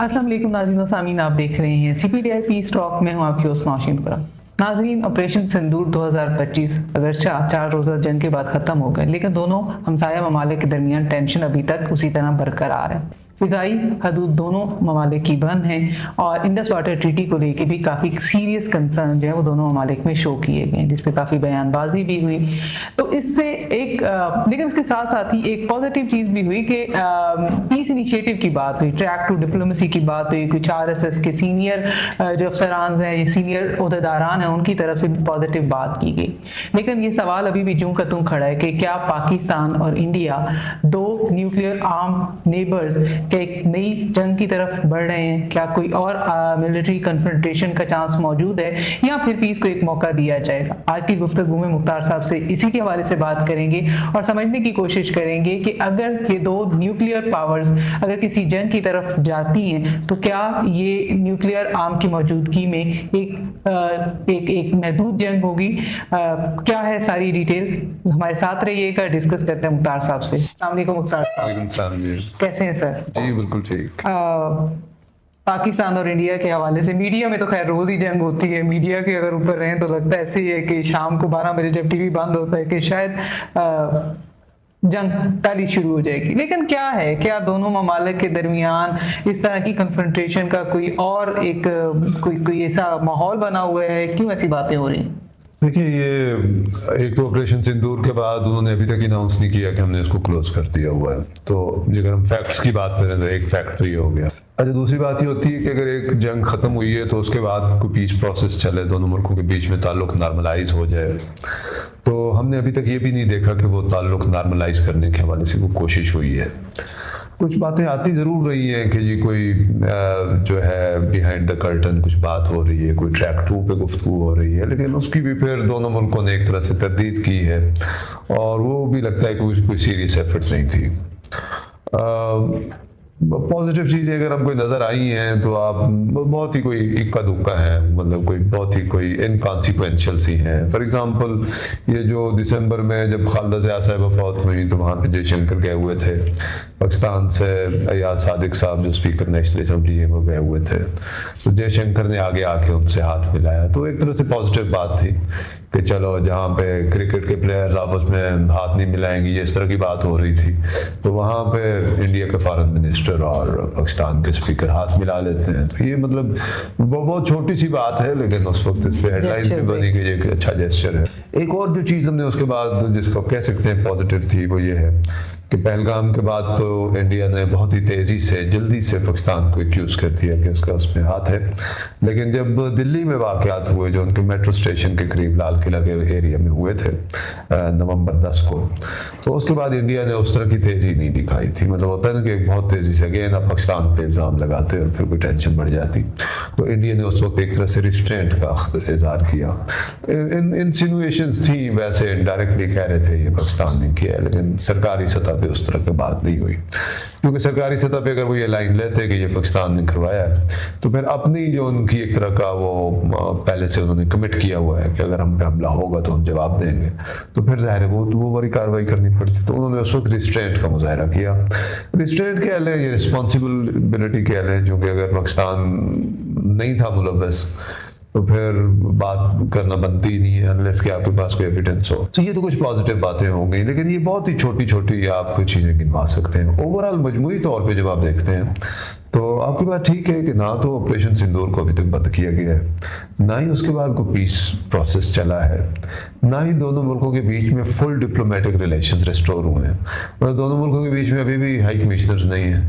अस्सलाम वालेकुम नाज़रीन व सामीन, आप देख रहे हैं CPDI पीस टॉक में हूँ आपकी होस्ट नौशीन कुरान। नाज़रीन, ऑपरेशन सिंदूर 2025 अगर चार रोज़ा जंग के बाद ख़त्म हो गए, लेकिन दोनों हमसाया ममालिक के दरमियान टेंशन अभी तक उसी तरह बरकरार है। फ़िज़ाई हदूद दोनों ममालिक की बंद हैं और इंडस वाटर ट्रीटी को लेके भी काफ़ी सीरियस कंसर्न जो है वो दोनों ममालिक में शो किए गए, जिस पे काफ़ी बयानबाजी भी हुई। तो इससे एक लेकिन इसके साथ साथ ही एक पॉजिटिव चीज़ भी हुई कि पीस इनिशिएटिव की बात हुई, ट्रैक टू डिप्लोमेसी की बात हुई। कुछ RSS के सीनियर जो अफसरान हैं, सीनियर ओहदेदारान हैं, उनकी तरफ से भी पॉजिटिव बात की गई। लेकिन ये सवाल अभी भी जूं का तूं खड़ा है कि क्या पाकिस्तान और इंडिया, दो न्यूक्लियर आर्म नेबर्स, क्या एक नई जंग की तरफ बढ़ रहे हैं? क्या कोई और मिलिट्री कन्फ्रंटेशन का चांस मौजूद है, या फिर पीस को एक मौका दिया जाएगा? आज की गुफ्तगू में मुख्तार साहब से इसी के हवाले से बात करेंगे और समझने की कोशिश करेंगे कि अगर ये दो न्यूक्लियर पावर्स अगर किसी जंग की तरफ जाती हैं तो क्या ये न्यूक्लियर आर्म की मौजूदगी में एक महदूद जंग होगी? क्या है सारी डिटेल? हमारे साथ रहिएगा, डिस्कस करते हैं मुख्तार साहब से। अस्सलाम वालेकुम मुख्तार साहब, कैसे हैं सर? जी बिल्कुल ठीक। पाकिस्तान और इंडिया के हवाले से मीडिया में तो खैर रोज ही जंग होती है। मीडिया के अगर ऊपर रहें तो लगता है ऐसे ही है कि शाम को 12 बजे जब टीवी बंद होता है कि शायद जंग कल ही शुरू हो जाएगी। लेकिन क्या है, क्या दोनों ममालिक के दरमियान इस तरह की कन्फ्रंटेशन का कोई और एक कोई ऐसा माहौल बना हुआ है? क्यों ऐसी बातें हो रही हैं? देखिए, ये एक तो ऑपरेशन सिंदूर के बाद उन्होंने अभी तक अनाउंस नहीं किया कि हमने इसको क्लोज कर दिया हुआ है। तो अगर हम फैक्ट्स की बात करें तो एक फैक्ट ये हो गया। अच्छा, दूसरी बात ये होती है कि अगर एक जंग ख़त्म हुई है तो उसके बाद कोई पीस प्रोसेस चले, दोनों मुल्कों के बीच में ताल्लुक नॉर्मलाइज हो जाए। तो हमने अभी तक ये भी नहीं देखा कि वो ताल्लुक नॉर्मलाइज करने के हवाले से वो कोशिश हुई है। कुछ बातें आती ज़रूर रही हैं कि जी कोई जो है बिहाइंड द कर्टन कुछ बात हो रही है, कोई ट्रैक 2 पे गुफ्तगू हो रही है, लेकिन उसकी भी फिर दोनों मुल्कों ने एक तरह से तरदीद की है और वो भी लगता है कि कोई सीरियस एफर्ट नहीं थी। पॉजिटिव चीज़ें अगर हमको नज़र आई हैं तो आप बहुत ही कोई इक्का दुक्का है, मतलब कोई बहुत ही कोई इनकॉन्सिक्वेंशियल सी हैं। फॉर एग्जांपल ये जो दिसंबर में जब खालिदा ज़िया साहिबा फौत हुई तो वहाँ पे जयशंकर गए हुए थे, पाकिस्तान से अयाज सादिक साहब जो स्पीकर नेशनल असम्बली है वो गए हुए थे, तो जयशंकर ने आगे आके उनसे हाथ मिलाया। तो एक तरह से पॉजिटिव बात थी कि चलो जहाँ पे क्रिकेट के प्लेयर्स आपस में हाथ नहीं मिलाएंगे, ये इस तरह की बात हो रही थी, तो वहाँ पे इंडिया के फॉरेन मिनिस्टर और पाकिस्तान के स्पीकर हाथ मिला लेते हैं। तो ये मतलब वो बहुत छोटी सी बात है, लेकिन उस वक्त इस पर हेडलाइंस भी बनी कि ये एक अच्छा जेस्चर है। एक और जो चीज़ हमने उसके बाद जिसको कह सकते हैं पॉजिटिव थी वो ये है कि पहलगाम के बाद तो इंडिया ने बहुत ही तेज़ी से जल्दी से पाकिस्तान को एक्यूज़ कर दिया कि उसका उसमें हाथ है। लेकिन जब दिल्ली में वाक़यात हुए जो उनके मेट्रो स्टेशन के करीब लाल किला के एरिया में हुए थे नवंबर 10 को, तो उसके बाद इंडिया ने उस तरह की तेज़ी नहीं दिखाई थी। मतलब होता है ना कि बहुत तेज़ी से अगेन आप पाकिस्तान पे इल्ज़ाम लगाते और फिर कोई टेंशन बढ़ जाती, तो इंडिया ने उस वक्त एक तरह से रिस्ट्रेंट का इज़हार किया। इंसिनुएशंस थी, वैसे डायरेक्टली कह रहे थे ये पाकिस्तान ने किया है, लेकिन सरकारी सतह पे उस तरह की बात नहीं हुई, क्योंकि सरकारी सतह पे अगर वो ये लाइन लेते कि ये पाकिस्तान ने करवाया है तो फिर अपनी जो उनकी एक तरह का वो पहले से उन्होंने कमिट किया हुआ है कि अगर हम पे हमला होगा तो हम जवाब देंगे, तो फिर जाहिर है वो बड़ी कार्रवाई करनी पड़ती। तो उन्होंने उस वक्त रिस्ट्रेंट का मुजाहरा किया। रिस्ट्रेंट कह लें, ये रिस्पॉन्सिबिलिटी कह लें, जो कि अगर पाकिस्तान नहीं था मुलव्वस तो फिर बात करना बनती नहीं है अनलेस कि आपके पास कोई एविडेंस हो। तो ये तो कुछ पॉजिटिव बातें हो गई, लेकिन ये बहुत ही छोटी छोटी आप कुछ चीज़ें गिनवा सकते हैं। ओवरऑल मजमूई तौर पे जब आप देखते हैं तो आपकी बात ठीक है कि ना तो ऑपरेशन सिंदूर को अभी तक बंद किया गया है, ना ही उसके बाद कोई पीस प्रोसेस चला है, ना ही दोनों मुल्कों के बीच में फुल डिप्लोमेटिक रिलेशंस रिस्टोर हुए हैं। मतलब दोनों मुल्कों के बीच में अभी भी हाई कमिश्नर्स नहीं है।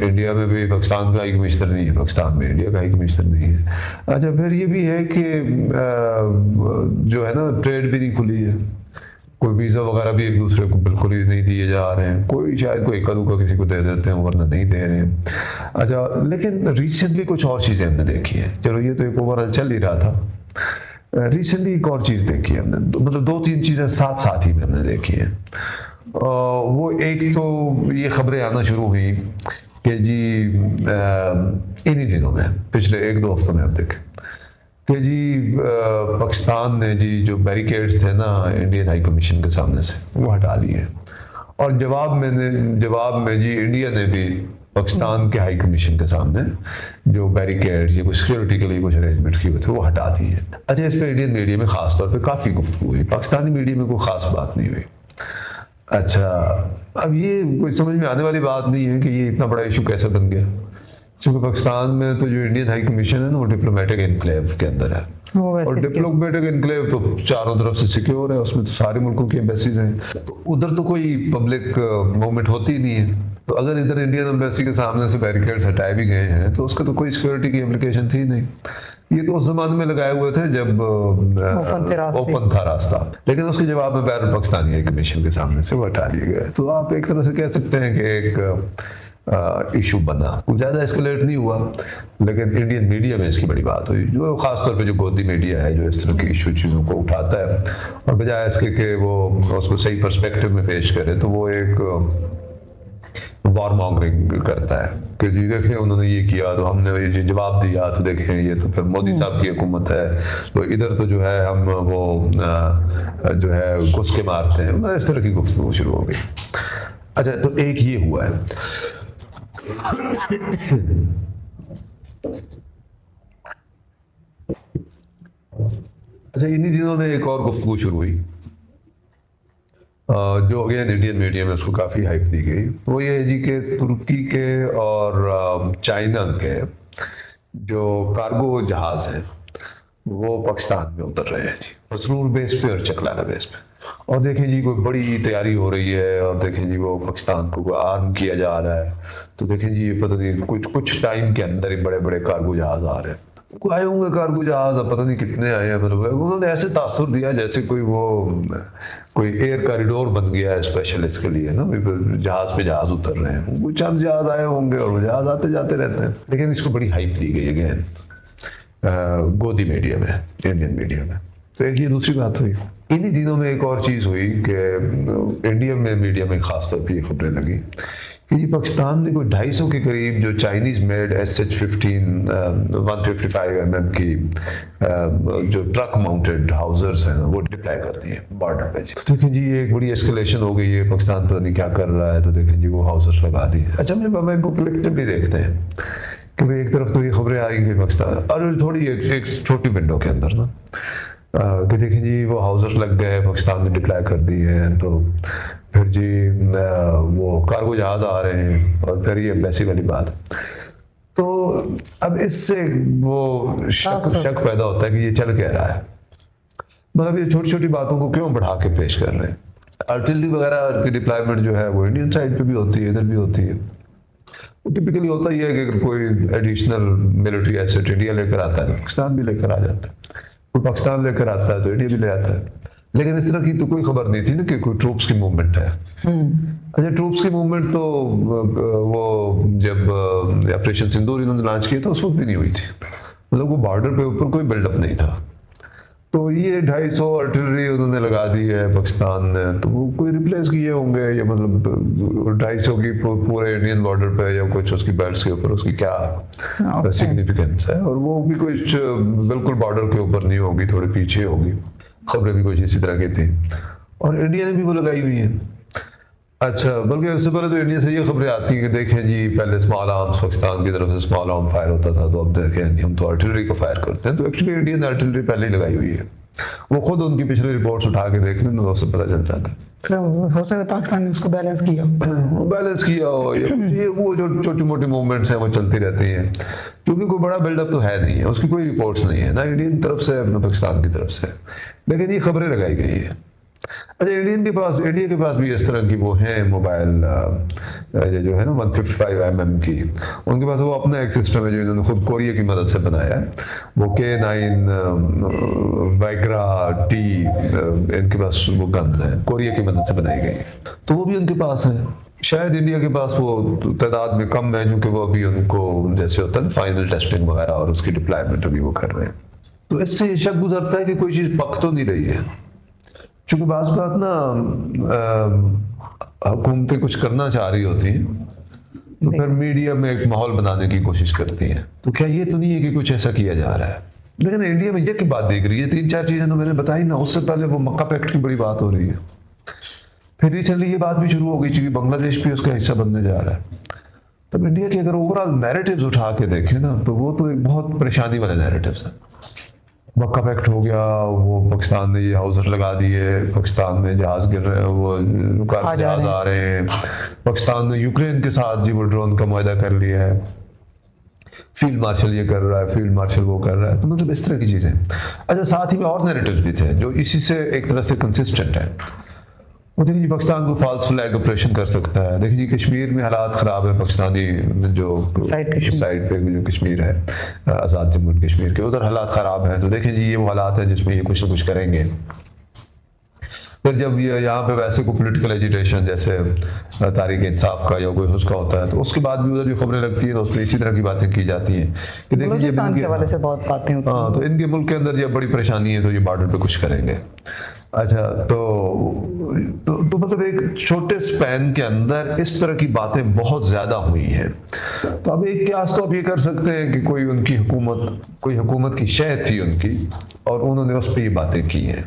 इंडिया में भी पाकिस्तान का हाई कमिश्नर नहीं है, पाकिस्तान में इंडिया का हाई कमिश्नर नहीं है। अच्छा, फिर ये भी है कि जो है ना ट्रेड भी नहीं खुली है, कोई वीज़ा वगैरह भी एक दूसरे को बिल्कुल ही नहीं दिए जा रहे हैं, कोई शायद कोई इक्का दुक्का किसी को दे देते हैं वरना नहीं दे रहे हैं। अच्छा, लेकिन रिसेंटली कुछ और चीज़ें हमने देखी हैं। चलो ये तो एक ओवरऑल चल ही रहा था, रिसेंटली एक और चीज़ देखी है हमने, मतलब 2-3 चीज़ें साथ साथ ही हमने देखी हैं। वो एक तो ये खबरें आना शुरू हुई कि जी इन्हीं दिनों में पिछले 1-2 हफ्तों में आप देखें कि जी पाकिस्तान ने जी जो बैरिकेड्स थे ना इंडियन हाई कमीशन के सामने से वो हटा लिए, और जवाब में जी इंडिया ने भी पाकिस्तान के हाई कमीशन के सामने जो बैरिकेड या कोई सिक्योरिटी के लिए कुछ अरेंजमेंट किए हुए थे वो हटा दिए। अच्छा, इस पे इंडियन मीडिया में खास तौर पे काफ़ी गुफ्तगू हुई, पाकिस्तानी मीडिया में कोई खास बात नहीं हुई। अच्छा, अब ये कोई समझ में आने वाली बात नहीं है कि ये इतना बड़ा इशू कैसे बन गया, क्योंकि पाकिस्तान में तो जो इंडियन हाई कमीशन है ना वो डिप्लोमेटिक एनक्लेव के अंदर है, और डिप्लोमेटिक एनक्लेव तो चारों तरफ से सिक्योर है, उसमें तो सारे मुल्कों की एम्बेसीज हैं, तो उधर तो कोई पब्लिक मूवमेंट होती ही नहीं है। तो अगर इधर इंडियन एम्बेसी के सामने से बैरिकेड्स हटाए भी गए हैं तो उसका तो कोई सिक्योरिटी की एप्लीकेशन थी नहीं। ये तो उस जमाने में लगाए हुए थे जब ओपन था रास्ता, लेकिन उसके जवाब में बैर पाकिस्तानी हाई कमीशन के सामने से वो हटा दिए गए। तो आप एक तरह से कह सकते हैं कि एक इशू बना, ज़्यादा एस्केलेट नहीं हुआ, लेकिन इंडियन मीडिया में इसकी बड़ी बात हुई, जो खासतौर पे जो गोदी मीडिया है जो इस तरह की इशू चीज़ों को उठाता है और बजाय इसके कि वो उसको सही पर्सपेक्टिव में पेश करे तो वो एक वॉर मॉन्गरिंग करता है कि जी देखें उन्होंने ये किया तो हमने ये जवाब दिया, तो देखें ये तो फिर मोदी साहब की हुकूमत है, तो इधर तो जो है हम वो जो है घुस के मारते हैं, इस तरह की गुफ्तगू शुरू हो गई। अच्छा, तो एक ये हुआ है। अच्छा, इन्हीं दिनों में एक और गुफ्तगू शुरू हुई जो अगेन इंडियन मीडिया में उसको काफ़ी हाइप दी गई, वो ये है जी कि तुर्की के और चाइना के जो कार्गो जहाज़ हैं वो पाकिस्तान में उतर रहे हैं जी, मसरूर बेस पे और चकलाला बेस पे, और देखें जी कोई बड़ी तैयारी हो रही है, और देखें जी वो पाकिस्तान को आर्म किया जा रहा है, तो देखें जी पता नहीं कुछ टाइम के अंदर ही बड़े बड़े कार्गो जहाज़ आ रहे हैं। कोई आए होंगे कार्गो जहाज, पता नहीं कितने आए हैं, मतलब उन्होंने ऐसे तासुर दिया जैसे कोई एयर कॉरिडोर बन गया है स्पेशल इसके लिए ना, जहाज पे जहाज उतर रहे हैं, कोई चंद जहाज आए होंगे और वो जहाज आते जाते रहते हैं, लेकिन इसको बड़ी हाइप दी गई अगेन गोदी मीडिया में, इंडियन मीडिया में। तो एक ये दूसरी बात हुई। इन्हीं दिनों में एक और चीज़ हुई कि इंडिया में मीडिया में खासतौर पर ये खबरें लगी कि ये पाकिस्तान ने कोई 250 के करीब जो चाइनीज़ मेड SH-15 155 mm की जो ट्रक माउंटेड हाउसर्स हैं वो डिप्लॉय कर दिए बॉर्डर पे। तो देखें जी ये एक बड़ी एस्केलेशन हो गई है, पाकिस्तान पता नहीं क्या कर रहा है, तो देखें जी वो हाउसर्स लगा दिए। अच्छा, हम इनको कलेक्टिवली देखते हैं कि भाई एक तरफ तो ये खबरें आई गई पाकिस्तान, और थोड़ी एक छोटी विंडो के अंदर ना कि देखें जी वो हाउसर्स लग गए, पाकिस्तान ने डिप्लॉय कर दिए हैं, तो फिर जी वो कार्गो जहाज आ रहे हैं, और फिर ये एम्बेसी वाली बात। तो अब इससे वो शक पैदा होता है कि ये चल क्या रहा है, मतलब ये छोटी छोटी बातों को क्यों बढ़ा के पेश कर रहे हैं। आर्टिलरी वगैरह की डिप्लॉयमेंट जो है वो इंडियन साइड पे भी होती है, इधर भी होती है। वो टिपिकली होता ही है कि अगर कोई एडिशनल मिलिट्री एसेट इंडिया लेकर आता है तो पाकिस्तान भी लेकर आ जाता है, कोई पाकिस्तान लेकर आता है तो इंडिया भी ले आता है, लेकिन इस तरह की तो कोई खबर नहीं थी ना कि कोई ट्रूप्स की मूवमेंट है। अच्छा, ट्रूप्स की मूवमेंट तो वो जब ऑपरेशन सिंदूर इन्होंने लॉन्च किया था उस वक्त भी नहीं हुई थी, मतलब वो बॉर्डर पे ऊपर कोई बिल्डअप नहीं था। तो ये 250 आर्टिलरी उन्होंने लगा दी है पाकिस्तान ने, तो वो कोई रिप्लेस किए होंगे, या मतलब 250 की पूरे इंडियन बॉर्डर पे या कुछ उसकी बेल्ट्स के ऊपर उसकी क्या सिग्निफिकेंस है, और वो भी कुछ बिल्कुल बॉर्डर के ऊपर नहीं होगी, थोड़ी पीछे होगी। खबरें भी कुछ इसी तरह की थी, और इंडिया ने भी वो लगाई हुई है। अच्छा, बल्कि उससे पहले तो इंडिया से ये खबरें आती हैं कि देखें जी पहले स्मॉल आर्म्स पाकिस्तान की तरफ से स्मॉल आर्म फायर होता था, तो अब देखें हम तो आर्टिलरी को फायर करते हैं। तो एक्चुअली इंडियन आर्टिलरी पहले ही लगाई हुई है, वो खुद उनकी पिछली रिपोर्ट्स उठा के देख लें तो उससे पता चल जाता है। हो सकता है पाकिस्तान ने उसको बैलेंस किया हो, ये वो जो छोटी मोटी मूवमेंट्स हैं वो चलती रहती हैं, क्योंकि कोई बड़ा बिल्डअप तो है नहीं है, उसकी कोई रिपोर्ट्स नहीं है ना इंडियन तरफ से ना पाकिस्तान की तरफ से, लेकिन ये खबरें लगाई गई है। अच्छा, इंडिया के पास भी इस तरह की वो हैं मोबाइल जो है ना 155 mm की, उनके पास वो अपना एक सिस्टम है जो इन्होंने खुद कोरिया की मदद से बनाया है, वो K9 वाइग्रा टी इनके पास वो गन है, कोरिया की मदद से बनाई गई है, तो वो भी उनके पास है। शायद इंडिया के पास वो तादाद में कम है, क्योंकि वो अभी उनको जैसे होता है ना फाइनल टेस्टिंग वगैरह और उसकी डिप्लॉयमेंट अभी वो कर रहे हैं। तो इससे शक गुजरता है कि कोई चीज़ पक तो नहीं रही है, क्योंकि बाज़ बात ना हुकूमतें कुछ करना चाह रही होती हैं तो फिर मीडिया में एक माहौल बनाने की कोशिश करती हैं। तो क्या ये तो नहीं है कि कुछ ऐसा किया जा रहा है, लेकिन इंडिया में ये की बात देख रही है, 3-4 चीज़ें तो मैंने बताई ना, उससे पहले वो मक्का पैक्ट की बड़ी बात हो रही है, फिर रिसेंटली ये बात भी शुरू हो गई कि बांग्लादेश भी उसका हिस्सा बनने जा रहा है। तब इंडिया के अगर ओवरऑल नैरेटिव्स उठा के देखें ना, तो वो तो एक बहुत परेशानी वाले नैरेटिव्स हैं। मक्का पैक्ट हो गया, वो पाकिस्तान ने ये हाउसर लगा दिए, पाकिस्तान में जहाज गिर रहे हैं, वो कार जहाज आ रहे हैं, पाकिस्तान ने यूक्रेन के साथ जी वो ड्रोन का मुआहदा कर लिया है, फील्ड मार्शल ये कर रहा है, फील्ड मार्शल वो कर रहा है। तो मतलब इस तरह की चीज़ें। अच्छा, साथ ही में और नैरेटिव्स भी थे जो इसी से एक तरह से कंसिस्टेंट है। वो देखिए जी, पाकिस्तान को फॉल्स फ्लैग ऑपरेशन कर सकता है। देखिए जी, कश्मीर में हालात ख़राब है, पाकिस्तानी जो साइड पे जो कश्मीर है, आज़ाद जम्मू एंड कश्मीर के, उधर हालात ख़राब हैं। तो देखें जी, ये वो हालात हैं जिसमें ये कुछ ना कुछ करेंगे। फिर जब ये यहाँ पे वैसे कोई पॉलिटिकल एजिटेशन जैसे तारीख इंसाफ का या कोई उसका होता है, तो उसके बाद भी उधर जो खबरें लगती हैं तो उसमें इसी तरह की बातें की जाती हैं कि देखिए ये के हवाले से बहुत बातें होती हैं। हाँ, तो इनके मुल्क के अंदर ये बड़ी परेशानी है, तो ये बॉर्डर पे कुछ करेंगे। अच्छा, तो मतलब एक छोटे स्पैन के अंदर इस तरह की बातें बहुत ज़्यादा हुई हैं। तो अब एक क्यास तो आप ये कर सकते हैं कि कोई हुकूमत की शय थी उनकी, और उन्होंने उस पर ये बातें की हैं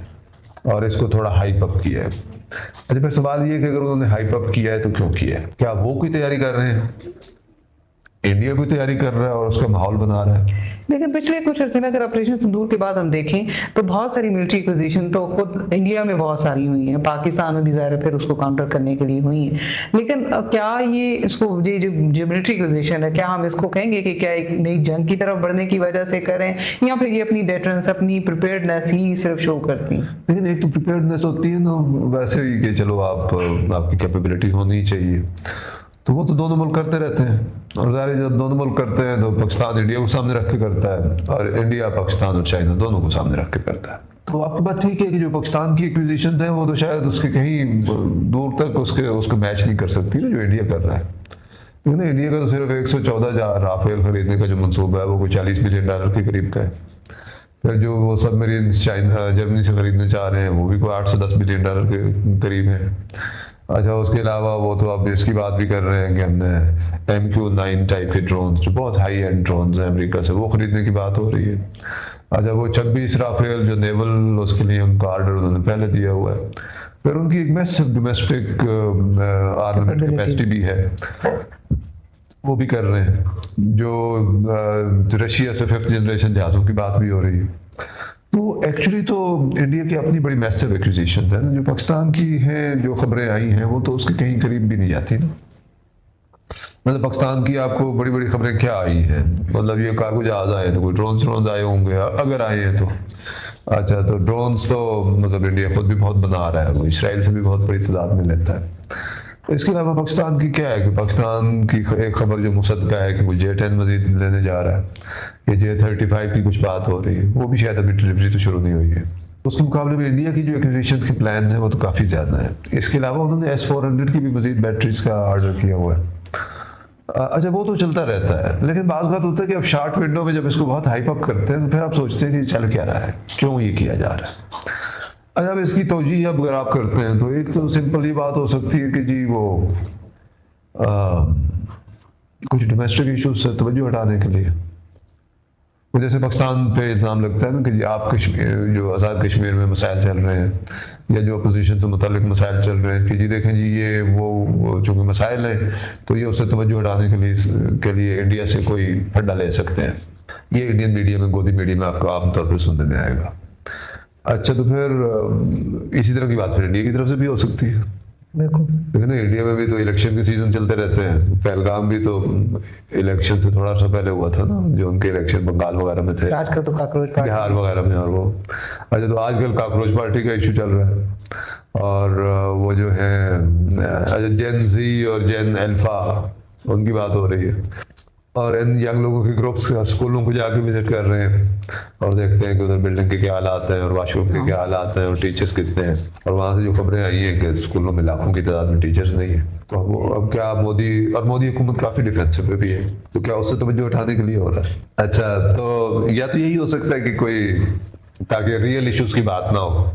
और इसको थोड़ा हाइप अप किया है। अच्छा, फिर सवाल ये है कि अगर उन्होंने हाइप अप किया है तो क्यों किया है? क्या वो कोई तैयारी कर रहे हैं? इंडिया कोई तैयारी कर रहा है और उसका माहौल बना रहा है? लेकिन पिछले कुछ अर्से में अगर ऑपरेशन सिंदूर के बाद हम देखें तो बहुत सारी मिलिट्री एक्विजिशन तो खुद इंडिया में बहुत सारी हुई हैं, पाकिस्तान में भी ज़ाहिर है फिर उसको काउंटर करने के लिए हुई हैं। लेकिन क्या ये इसको ये जो मिलिट्री एक्विजिशन है, क्या हम इसको कहेंगे कि क्या एक नई जंग की तरफ बढ़ने की वजह से करें, या फिर ये अपनी डेटरेंस, अपनी प्रिपेयर्डनेस ही सिर्फ शो करती हैं? लेकिन एक तो प्रिपेयर्डनेस होती है ना वैसे ही कि चलो आपकी कैपेबिलिटी होनी चाहिए, तो वो तो दोनों मुल्क करते रहते हैं। और ज़ाहिर जब दोनों मुल्क करते हैं तो पाकिस्तान इंडिया को सामने रख के करता है, और इंडिया पाकिस्तान और चाइना दोनों को सामने रख के करता है। तो आपकी बात ठीक है कि जो पाकिस्तान की एक्विजिशन है वो तो शायद उसके कहीं दूर तक उसको मैच नहीं कर सकती ना जो इंडिया कर रहा है। लेकिन इंडिया का तो सिर्फ 114 राफेल खरीदने का जो मनसूबा है वो कोई $40 बिलियन के करीब का है। फिर जो वो सबमरीन जर्मनी से खरीदने चाह रहे हैं वो भी कोई $8 से $10 बिलियन के करीब है। अच्छा, उसके अलावा वो तो आप इसकी बात भी कर रहे हैं कि हमने MQ-9 टाइप के ड्रोन जो बहुत हाई एंड ड्रोन हैं अमेरिका से, वो खरीदने की बात हो रही है। अच्छा, वो 26 राफेल जो नेवल उसके लिए उनका ऑर्डर उन्होंने पहले दिया हुआ है। फिर उनकी एक मैसिव डोमेस्टिक आर्मामेंट कैपेसिटी भी है, वो भी कर रहे हैं। जो रशिया से 5th जनरेशन जहाज़ों की बात भी हो रही है। तो एक्चुअली तो इंडिया की अपनी बड़ी मैसिव एक्विजिशन है ना, जो पाकिस्तान की हैं, जो खबरें आई हैं वो तो उसके कहीं करीब भी नहीं जाती ना। मतलब पाकिस्तान की आपको बड़ी बड़ी खबरें क्या आई हैं, मतलब ये कार्गो जहाज आए तो कोई ड्रोन आए होंगे, अगर आए हैं तो। अच्छा, तो ड्रोन्स तो मतलब इंडिया खुद भी बहुत बना रहा है, वो इसराइल से भी बहुत बड़ी तादाद में लेता है। तो इसके अलावा पाकिस्तान की क्या है कि पाकिस्तान की एक खबर जो मुसद्दका है कि वो J-10 मजीद लेने जा रहा है, ये J-35 की कुछ बात हो रही है, वो भी शायद अभी डिलीवरी तो शुरू नहीं हुई है। उसके मुकाबले में इंडिया की जो एक्विजिशंस के प्लान हैं वो तो काफ़ी ज़्यादा है। इसके अलावा उन्होंने S-400 की भी मजीद बैटरीज का ऑर्डर किया हुआ है। अच्छा, वो तो चलता रहता है, लेकिन बात होता है कि अब शॉर्ट विंडो में जब इसको बहुत हाइप अप करते हैं तो फिर आप सोचते हैं कि चल क्या रहा है, क्यों ये किया जा रहा है। अच्छा, अब इसकी तौजीह अब अगर आप करते हैं तो एक तो सिंपल ये बात हो सकती है कि जी वो कुछ डोमेस्टिक इश्यूज से तवज्जो हटाने के लिए, वो जैसे पाकिस्तान पे इल्ज़ाम लगता है ना कि जी आप कश्मीर जो आज़ाद कश्मीर में मसाइल चल रहे हैं या जो अपोजिशन से मुतालिक मसाइल चल रहे हैं कि जी देखें जी ये वो चूँकि मसाइल हैं तो ये उससे तवज्जो हटाने के लिए इंडिया से कोई फंडा ले सकते हैं। ये इंडियन मीडिया में, गोदी मीडिया में आपको आमतौर पर सुनने में आएगा। अच्छा, तो फिर इसी तरह की बात फिर इंडिया की तरफ से भी हो सकती है। बिल्कुल, लेकिन इंडिया में भी तो इलेक्शन के सीजन चलते रहते हैं। पहलगाम भी तो इलेक्शन से थोड़ा सा पहले हुआ था ना, जो उनके इलेक्शन बंगाल वगैरह में थे, आजकल तो कॉकरोच पार्टी, बिहार वगैरह में। और वो अच्छा, तो आजकल कॉकरोच पार्टी का इशू चल रहा है। और वो जो है जेन जी और जेन अल्फा, उनकी बात हो रही है। और इन यंग लोगों के ग्रुप्स स्कूलों को जाके विजिट कर रहे हैं और देखते हैं कि उधर बिल्डिंग के क्या हालात हैं और वाशरूम के क्या हालात हैं और टीचर्स कितने हैं। और वहाँ से जो खबरें आई हैं कि स्कूलों में लाखों की तादाद में टीचर्स नहीं है। तो अब क्या मोदी हुकूमत काफ़ी डिफेंसिव पे भी है, तो क्या उससे तवज्जो उठाने के लिए हो रहा है? अच्छा, तो या तो यही हो सकता है कि कोई, ताकि रियल इशूज़ की बात ना हो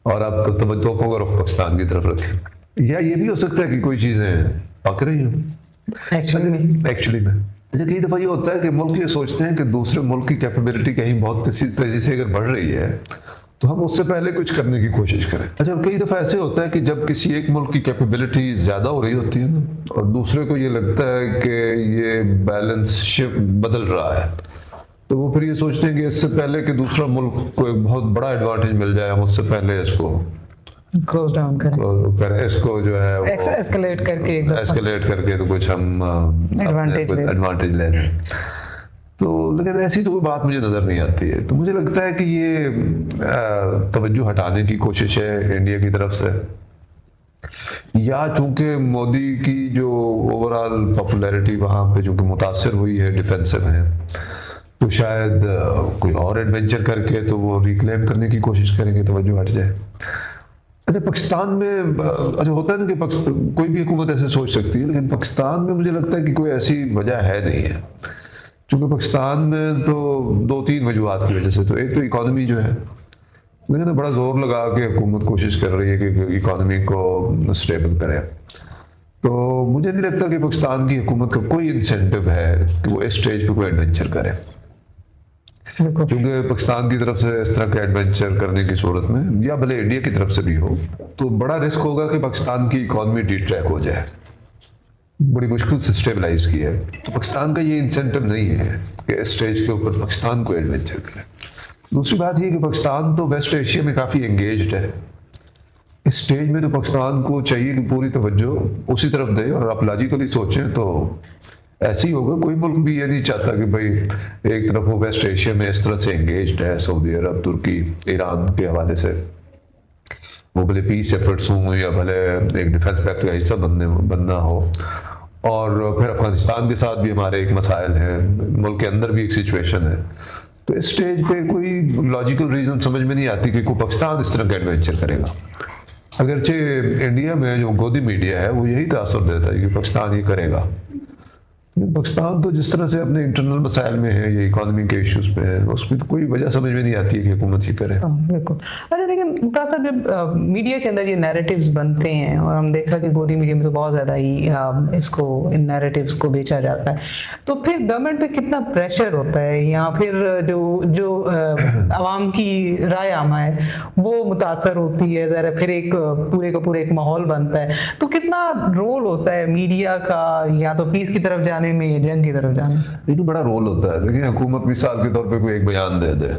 और आप तवज्जो को रुख पाकिस्तान की तरफ रखें, या ये भी हो सकता है कि कोई चीज़ें पक रही हों एक्चुअली में। अच्छा, कई दफ़ा ये होता है कि मुल्क ये सोचते हैं कि दूसरे मुल्क की कैपेबिलिटी कहीं बहुत तेज़ी से अगर बढ़ रही है तो हम उससे पहले कुछ करने की कोशिश करें। अच्छा, कई दफ़ा ऐसे होता है कि जब किसी एक मुल्क की कैपेबिलिटी ज़्यादा हो रही होती है ना, और दूसरे को ये लगता है कि ये बैलेंस शिफ्ट बदल रहा है, तो वो फिर ये सोचते हैं कि इससे पहले कि दूसरा मुल्क को एक बहुत बड़ा एडवांटेज मिल जाए, हम उससे पहले इसको क्लोज डाउन करें, इसको जो है एस्केलेट करके तो कुछ हम एडवांटेज ले लें। तो लेकिन ऐसी तो कोई बात मुझे नज़र नहीं आती है। तो मुझे लगता है कि ये तवज्जो हटाने की कोशिश है इंडिया की तरफ से, या चूंकि मोदी की जो ओवरऑल पॉपुलैरिटी वहाँ पे चूंकि मुतासर हुई है, डिफेंसिव है, तो शायद कोई और एडवेंचर करके तो वो रिक्लेम करने की कोशिश करेंगे, तवज्जो हट जाए। अच्छा, पाकिस्तान में अच्छा होता है ना कि कोई भी हुकूमत ऐसे सोच सकती है, लेकिन पाकिस्तान में मुझे लगता है कि कोई ऐसी वजह है नहीं है। क्योंकि पाकिस्तान में तो 2-3 वजूहत की वजह से, तो एक तो इकॉनमी जो है, लेकिन बड़ा जोर लगा के हुकूमत कोशिश कर रही है कि इकॉनमी को स्टेबल करे। तो मुझे नहीं लगता कि पाकिस्तान की हुकूमत का कोई इंसेंटिव है कि वो इस स्टेज पे कोई एडवेंचर करे, क्योंकि पाकिस्तान की तरफ से इस तरह के एडवेंचर करने की सूरत में, या भले इंडिया की तरफ से भी हो, तो बड़ा रिस्क होगा कि पाकिस्तान की इकॉनमी डिट्रैक हो जाए, बड़ी मुश्किल से स्टेबलाइज की है। तो पाकिस्तान का ये इंसेंटिव नहीं है कि इस स्टेज के ऊपर पाकिस्तान को एडवेंचर करे। दूसरी बात ये कि पाकिस्तान तो वेस्ट एशिया में काफ़ी एंगेज्ड है। इस स्टेज में तो पाकिस्तान को चाहिए कि पूरी तवज्जो उसी तरफ दे, और आप लॉजिकली सोचें तो ऐसे ही होगा। कोई मुल्क भी ये नहीं चाहता कि भाई एक तरफ वो वेस्ट एशिया में इस तरह से एंगेज्ड है, सऊदी अरब, तुर्की, ईरान के हवाले से, वो भले पीस एफर्ट्स हों या भले एक डिफेंस पैक्ट का हिस्सा बनना हो, और फिर अफगानिस्तान के साथ भी हमारे एक मसाइल हैं, मुल्क के अंदर भी एक सिचुएशन है। तो इस स्टेज पे कोई लॉजिकल रीज़न समझ में नहीं आती कि कोई पाकिस्तान इस तरह का एडवेंचर करेगा। अगरचे इंडिया में जो गोदी मीडिया है वो यही तासुर देता है कि पाकिस्तान ये करेगा। पाकिस्तान तो जिस तरह से अपने इंटरनल मसाइल में है, ये इकोनॉमी के इश्यूज पे है, उसमें तो कोई वजह समझ में नहीं आती है कि हुकूमत ये करे। बिल्कुल। अच्छा, लेकिन मुमताज़ साहब, जब मीडिया के अंदर ये नैरेटिव्स बनते हैं, और हम देखा कि गोदी मीडिया में तो बहुत ज़्यादा ही इसको, इन नैरेटिव्स को बेचा जाता है, तो फिर गवर्नमेंट पे कितना प्रेशर होता है, या फिर जो आवाम की राय आमा है वो मुतासर होती है ज़रा, फिर एक पूरे का पूरे एक माहौल बनता है। तो कितना रोल होता है मीडिया का, या तो पीस की तरफ जाने में या जंग की तरफ जाने में? देखिए, बड़ा रोल होता है। देखिए, हुकूमत मिसाल के तौर पे कोई एक बयान दे दे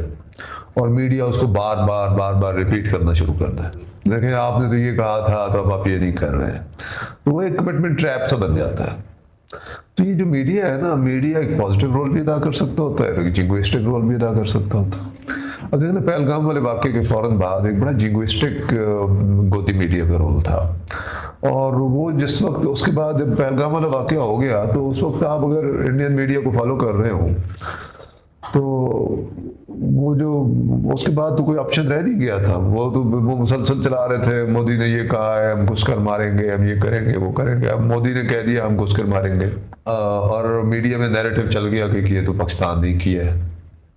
और मीडिया उसको बार बार रिपीट करना शुरू कर दे, देखिए आपने तो ये कहा था, तो अब आप ये नहीं कर रहे हैं, तो वो एक कमिटमेंट ट्रैप सा बन जाता है। तो ये जो मीडिया है ना, मीडिया एक पॉजिटिव रोल भी अदा कर सकता होता है, एक जिंगुइस्टिक रोल भी अदा कर सकता होता है। अब देखना, पहलगाम वाले वाक़े के फौरन बाद एक बड़ा जिंगुइस्टिक गोदी मीडिया का रोल था, और वो जिस वक्त उसके बाद जब पहलगाम वाला वाक़या हो गया, तो उस वक्त आप अगर इंडियन मीडिया को फॉलो कर रहे हो, तो वो जो उसके बाद तो कोई ऑप्शन रह नहीं गया था। वो तो वो मुसलसल चला रहे थे, मोदी ने ये कहा है हम घुसकर मारेंगे, हम ये करेंगे, वो करेंगे। अब मोदी ने कह दिया हम घुसकर मारेंगे, और मीडिया में नैरेटिव चल गया कि ये तो पाकिस्तान नहीं किया है,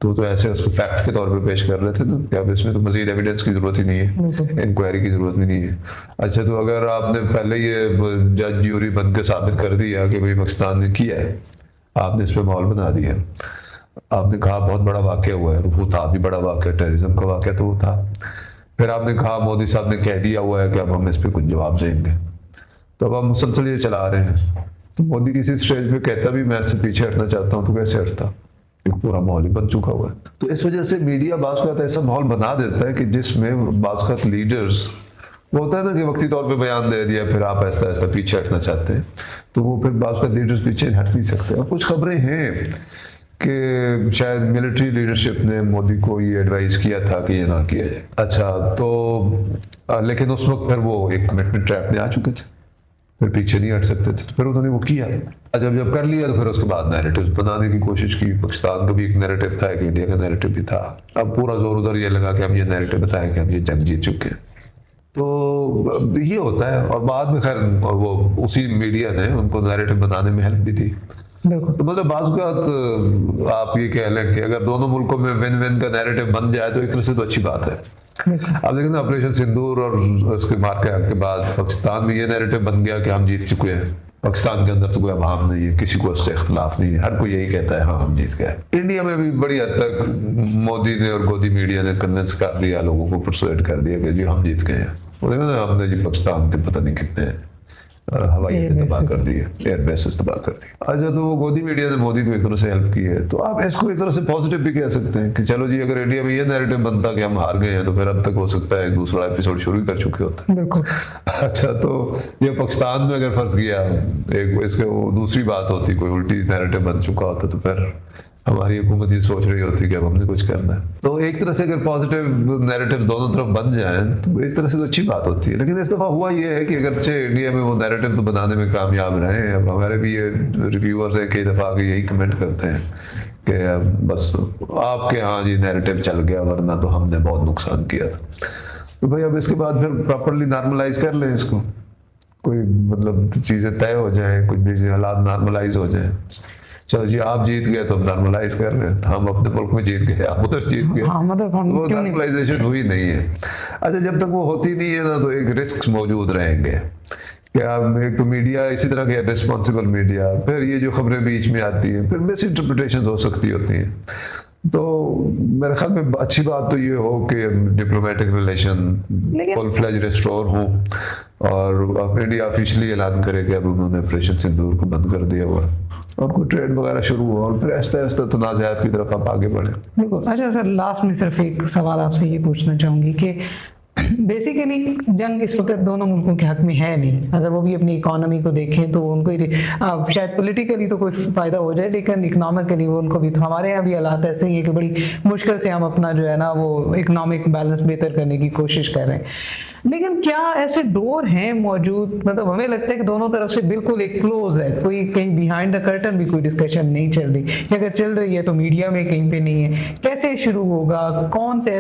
तो ऐसे उसको फैक्ट के तौर पे पेश कर रहे थे ना कि अब इसमें तो मजीद एविडेंस की जरूरत ही नहीं है, इंक्वायरी की जरूरत भी नहीं है। अच्छा, तो अगर आपने पहले ये जज ज्यूरी बन के साबित कर दिया कि भाई पाकिस्तान ने किया है, आपने इस पर माहौल बना दिया, आपने कहा बहुत बड़ा वाक़या हुआ है, वो था भी बड़ा वाक़या, टेररिज्म का वाक़या तो वो था, फिर आपने कहा मोदी साहब ने कह दिया हुआ है कि अब हम इस पर कुछ जवाब देंगे, तो अब आप मुसलसल ये चला रहे हैं। तो मोदी किसी स्टेज पे कहता भी मैं इससे पीछे हटना चाहता हूँ, तो कैसे हटता, पूरा माहौल ही बन चुका हुआ है। तो इस वजह से मीडिया बाज़ का ऐसा माहौल बना देता है कि जिसमें बाज़ का लीडर्स, वो होता है ना कि वक्ती तौर पे बयान दे दिया, फिर आप ऐसा ऐसा पीछे हटना चाहते हैं, तो वो फिर बाज़ का लीडर्स पीछे हट नहीं सकते। और कुछ खबरें हैं कि शायद मिलिट्री लीडरशिप ने मोदी को ये एडवाइस किया था कि ये ना किया जाए। अच्छा, तो लेकिन उस वक्त फिर वो एक कमिटमेंट ट्रैप में आ चुके थे, फिर पीछे नहीं हट सकते थे, तो फिर उन्होंने वो किया। अच्छा, जब कर लिया तो फिर उसके बाद नैरेटिव्स बनाने की कोशिश की। पाकिस्तान का भी एक नैरेटिव था, एक इंडिया का नैरेटिव भी था। अब पूरा जोर उधर ये लगा कि हम ये नैरेटिव बताएं कि हम ये जंग जीत चुके हैं। तो ये होता है, और बाद में खैर वो उसी मीडिया ने उनको नैरेटिव बनाने में हेल्प भी दी। तो मतलब बात आप ये कह लें कि अगर दोनों मुल्कों में विन विन का नैरेटिव बन जाए तो एक तरह से तो अच्छी बात है। अब लेकिन ऑपरेशन सिंदूर और उसके मार के बाद पाकिस्तान में ये नैरेटिव बन गया कि हम जीत चुके हैं, पाकिस्तान के अंदर तो कोई अभाव नहीं है, किसी को उससे इख्तलाफ नहीं है, हर कोई यही कहता है हाँ हम जीत गए। इंडिया में भी बड़ी हद तक मोदी ने और गोदी मीडिया ने कन्विंस कर दिया, लोगों को परसुएड कर दिया कि जी हम जीत गए हैं। हमने जी पाकिस्तान के पता नहीं कितने हवाई अड्डे तबाह कर दिए, एयर बेसिस तबाह कर दिए। अच्छा, तो वो गोदी मीडिया ने मोदी को एक तरह से हेल्प की है, तो आप इसको एक तरह से पॉजिटिव भी कह सकते हैं कि चलो जी अगर इंडिया में ये नैरेटिव बनता कि हम हार गए हैं तो फिर अब तक हो सकता है एक दूसरा एपिसोड शुरू कर चुके होते। बिल्कुल। अच्छा, तो ये पाकिस्तान में अगर फंस गया एक, इसके वो दूसरी बात होती, कोई उल्टी नैरेटिव बन चुका होता तो फिर हमारी हुकूमत ये सोच रही होती कि अब हमने कुछ करना है। तो एक तरह से अगर पॉजिटिव नैरेटिव दोनों तरफ बन जाए तो एक तरह से तो अच्छी बात होती है। लेकिन इस दफ़ा हुआ ये है कि अगरचे इंडिया में वो नैरेटिव तो बनाने में कामयाब रहे हैं, अब हमारे भी ये रिव्यूअर्स हैं कई दफ़ा के यही कमेंट करते हैं कि बस आपके यहाँ जी नैरेटिव चल गया, वरना तो हमने बहुत नुकसान किया था। तो भाई अब इसके बाद फिर प्रॉपरली नॉर्मलाइज कर लें इसको, कोई मतलब चीज़ें तय हो जाएं, कुछ भी हालात नॉर्मलाइज हो जाएं। चलो जी आप जीत गए तो हम नॉर्मलाइज कर रहे हैं, हम अपने मुल्क में जीत गए, आप उधर जीत गए। हाँ, मतलब हम वो नॉर्मलाइजेशन हुई नहीं है। अच्छा, जब तक वो होती नहीं है ना तो एक रिस्क मौजूद रहेंगे कि आप एक तो मीडिया इसी तरह के रिस्पॉन्सिबल मीडिया, फिर ये जो खबरें बीच में आती हैं फिर मिस इंटरप्रिटेशन हो सकती होती हैं। तो मेरे ख्याल में अच्छी बात तो ये हो कि diplomatic relation full fledge restore हो और अब इंडिया ऑफिशियली ऐलान करे कि अब उन्होंने ऑपरेशन सिंदूर को बंद कर दिया हुआ और कोई ट्रेड वगैरह शुरू हो और फिर आहिस्ता आहिस्ता तनाज़ात की तरफ आप आगे बढ़े। बिल्कुल। अच्छा सर, लास्ट में सिर्फ एक सवाल आपसे ये पूछना चाहूँगी कि बेसिकली जंग इस वक्त दोनों मुल्कों के हक में है नहीं। अगर वो भी अपनी इकोनॉमी को देखें तो उनको शायद पॉलिटिकली तो कोई फ़ायदा हो जाए, लेकिन इकोनॉमिकली वो उनको भी, तो हमारे यहाँ भी हालात ऐसे ही है कि बड़ी मुश्किल से हम अपना जो है ना वो इकोनॉमिक बैलेंस बेहतर करने की कोशिश कर रहे हैं। लेकिन क्या ऐसे डोर हैं मौजूद, मतलब हमें लगता है कि दोनों तरफ से बिल्कुल एक क्लोज है, कोई कहीं बिहाइंड द कर्टन भी कोई डिस्कशन नहीं चल रही, या अगर चल रही है तो मीडिया में कहीं पे नहीं है। कैसे शुरू होगा, कौन से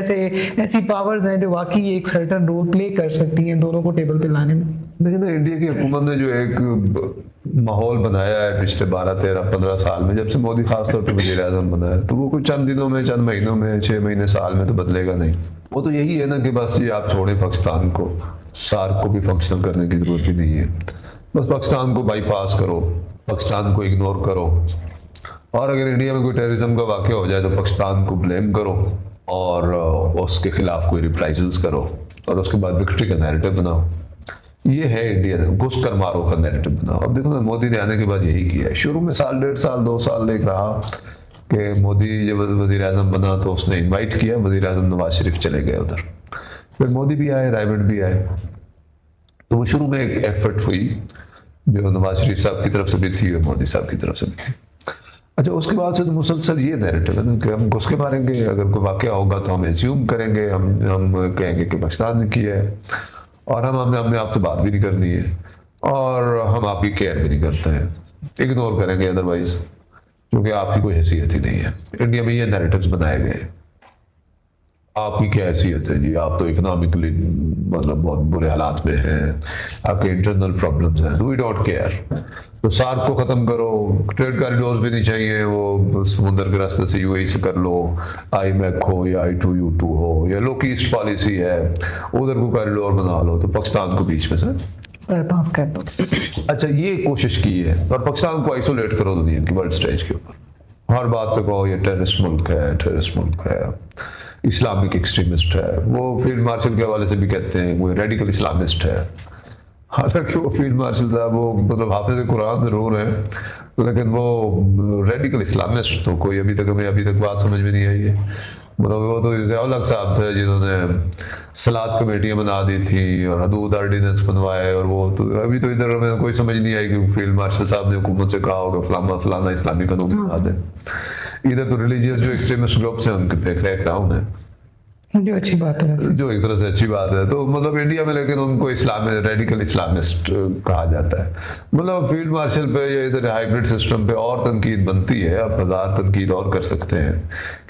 ऐसी पावर्स हैं जो वाकई एक सर्टन रोल प्ले कर सकती हैं दोनों को टेबल पे लाने में? देखिए ना, इंडिया की हुकूमत ने जो एक माहौल बनाया है पिछले 12-13-15 साल में, जब से मोदी खासतौर पर वज़ीर आज़म बना है, तो वो कुछ चंद दिनों में, चंद महीनों में, 6 महीने, साल में तो बदलेगा नहीं। वो तो यही है ना कि बस ये आप छोड़ें पाकिस्तान को, सार्क को भी फंक्शनल करने की जरूरत भी नहीं है, बस पाकिस्तान को बाईपास करो, पाकिस्तान को इग्नोर करो, और अगर इंडिया में कोई टेररिज्म का वाक़या हो जाए तो पाकिस्तान को ब्लेम करो और उसके खिलाफ कोई रिप्राइजल्स करो और उसके बाद विक्ट्री का नैरेटिव बनाओ। ये है इंडिया, घुस कर मारो का नैरेटिव बनाओ। अब देखो ना, मोदी ने आने के बाद यही किया है। शुरू में साल, 1.5 साल, 2 साल एक रहा कि मोदी जब वज़ीर आज़म बना तो उसने इनवाइट किया, वज़ीर आज़म नवाज शरीफ चले गए उधर, फिर मोदी भी आए, रायबट भी आए, तो वो शुरू में एक एफर्ट हुई जो नवाज शरीफ साहब की तरफ से भी थी और मोदी साहब की तरफ से भी थी। अच्छा, उसके बाद से तो मुसलसल ये नैरेटिव है ना कि हम घुस के मारेंगे, अगर कोई वाक़या होगा तो हम एज्यूम करेंगे, हम कहेंगे कि पाकिस्तान ने किया है और हमने आपसे बात भी नहीं करनी है और हम आपकी केयर भी नहीं करते हैं, इग्नोर करेंगे अदरवाइज, क्योंकि आपकी कोई हैसियत ही नहीं है। इंडिया में ये नैरेटिव्स बनाए गए, आपकी क्या हैसियत है जी, आप तो इकोनॉमिकली मतलब बहुत बुरे हालात में हैं, आपके इंटरनल प्रॉब्लम्स हैं, वी डोंट केयर। तो सार्क को ख़त्म करो, ट्रेड कॉरिडोर्स भी नहीं चाहिए, वो समुंदर के रास्ते से यूएई से कर लो, IMEC हो या I2U2 हो या लो ईस्ट पॉलिसी है, उधर को कॉरिडोर बना लो, तो पाकिस्तान को बीच में से पास कर दो। अच्छा, ये कोशिश की है और पाकिस्तान को आइसोलेट करो दुनिया की वर्ल्ड स्टेज के ऊपर, हर बात पे कहो ये टेररिस्ट मुल्क है, टेररिस्ट मुल्क है, इस्लामिक एक्सट्रीमिस्ट है। वो फील्ड मार्शल के हवाले से भी कहते हैं वो रेडिकल इस्लामिस्ट है, हालांकि वो फील्ड मार्शल साहब वो मतलब हाफिज कुरान जरूर है, लेकिन वो रेडिकल इस्लामिस्ट तो कोई अभी तक बात समझ में नहीं आई है। मतलब वो तो ज़ियाउल हक साहब थे जिन्होंने सलात कमेटियाँ बना दी थी और हदूद ऑर्डिनेंस बनवाए, और वो तो अभी तो इधर हमें कोई समझ नहीं आई कि फील्ड मार्शल साहब ने हुकूमत से कहा होगा फलाना इस्लामी कानून बना दे। इधर तो रिलीजियस जो एक्सट्रीमिस्ट ग्रुप्स हैं उनके पे क्रैक डाउन है, जो अच्छी बात है, जो एक तरह से अच्छी बात है। तो मतलब इंडिया में लेकिन उनको रेडिकल इस्लामिस्ट कहा जाता है। मतलब फील्ड मार्शल पे या इधर हाइब्रिड सिस्टम पे और तनकीद बनती है, आप 1000 तनकीद और कर सकते हैं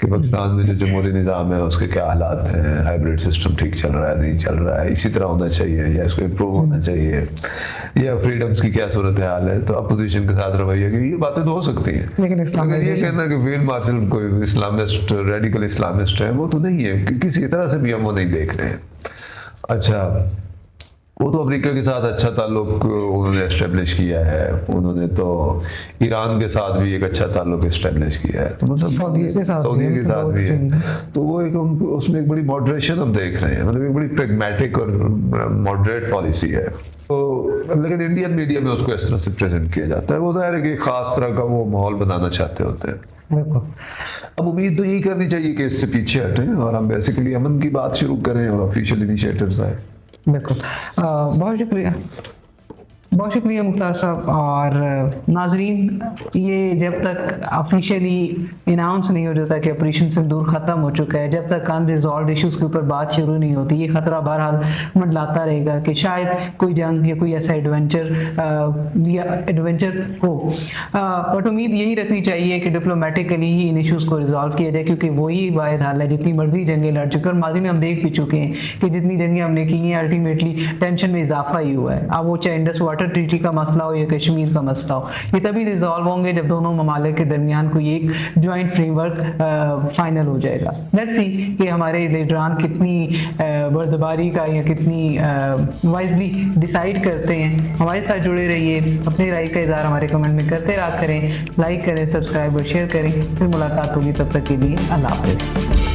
कि पाकिस्तान में जो जमहूरी निज़ाम है उसके क्या हालात हैं, हाइब्रिड सिस्टम ठीक चल रहा है, नहीं चल रहा है, इसी तरह होना चाहिए या इसको इम्प्रूव होना चाहिए, या फ्रीडम्स की क्या सूरत हाल है। तो अपोजिशन के साथ रवैया की ये बातें तो हो सकती हैं, लेकिन ये कहना कि फील्ड मार्शल कोई इस्लामिस्ट, रेडिकल इस्लामिस्ट है, वो तो नहीं है, किसी तरह से भी हम वो नहीं देख रहे हैं। अच्छा, वो तो अमेरिका के साथ अच्छा ताल्लुक उन्होंने एस्टेब्लिश किया है, उन्होंने तो ईरान के साथ भी एक अच्छा ताल्लुक एस्टेब्लिश किया है, तो मतलब सऊदी के साथ भी है। तो वो एक उसमें एक बड़ी मॉडरेशन हम देख रहे हैं, मतलब एक बड़ी प्रेगमेटिक और मॉडरेट पॉलिसी है। तो लेकिन इंडियन मीडिया में उसको इस तरह से प्रेजेंट किया जाता है, वो जाहिर है कि खास तरह का वो माहौल बनाना चाहते होते हैं। बिल्कुल। अब उम्मीद तो यही करनी चाहिए कि इससे पीछे हटें और हम बेसिकली अमन की बात शुरू करें और ऑफिशियल इनिशिएटिव्स आए। बिल्कुल। बहुत शुक्रिया, बहुत शुक्रिया मुख्तार साहब। और नाजरीन, ये जब तक ऑफिशियली अनाउंस नहीं हो जाता कि ऑपरेशन सिंदूर ख़त्म हो चुका है, जब तक अनरिजॉल्व इश्यूज के ऊपर बात शुरू नहीं होती, ये ख़तरा बहरहाल मंडलाता रहेगा कि शायद कोई जंग या कोई ऐसा एडवेंचर हो। बट उम्मीद यही रखनी चाहिए कि डिप्लोमेटिकली ही इन इश्यूज़ को रिजॉल्व किया जाए, क्योंकि वही वाहिद हल है। जितनी मर्जी जंगें लड़ चुके हैं और माजी में हम देख भी चुके हैं कि जितनी जंगें हमने की हैं अल्टीमेटली टेंशन में इजाफा ही हुआ है। अब वो चाहे इंडस वाटर ट्रीटी का मसला हो या कश्मीर का मसला हो, ये तभी रिजॉल्व होंगे जब दोनों ममालिक के दरमियान कोई एक जॉइंट फ्रेमवर्क फाइनल हो जाएगा। लेट्स सी कि हमारे लीडरान कितनी बर्दबारी का या कितनी वाइजली डिसाइड करते हैं। हमारे साथ जुड़े रहिए, अपनी राय का इज़हार हमारे कमेंट में करते रहा करें, लाइक करें, सब्सक्राइब और शेयर करें। फिर मुलाकात होगी, तब तक के लिए अल्लाह हाफ़िज़।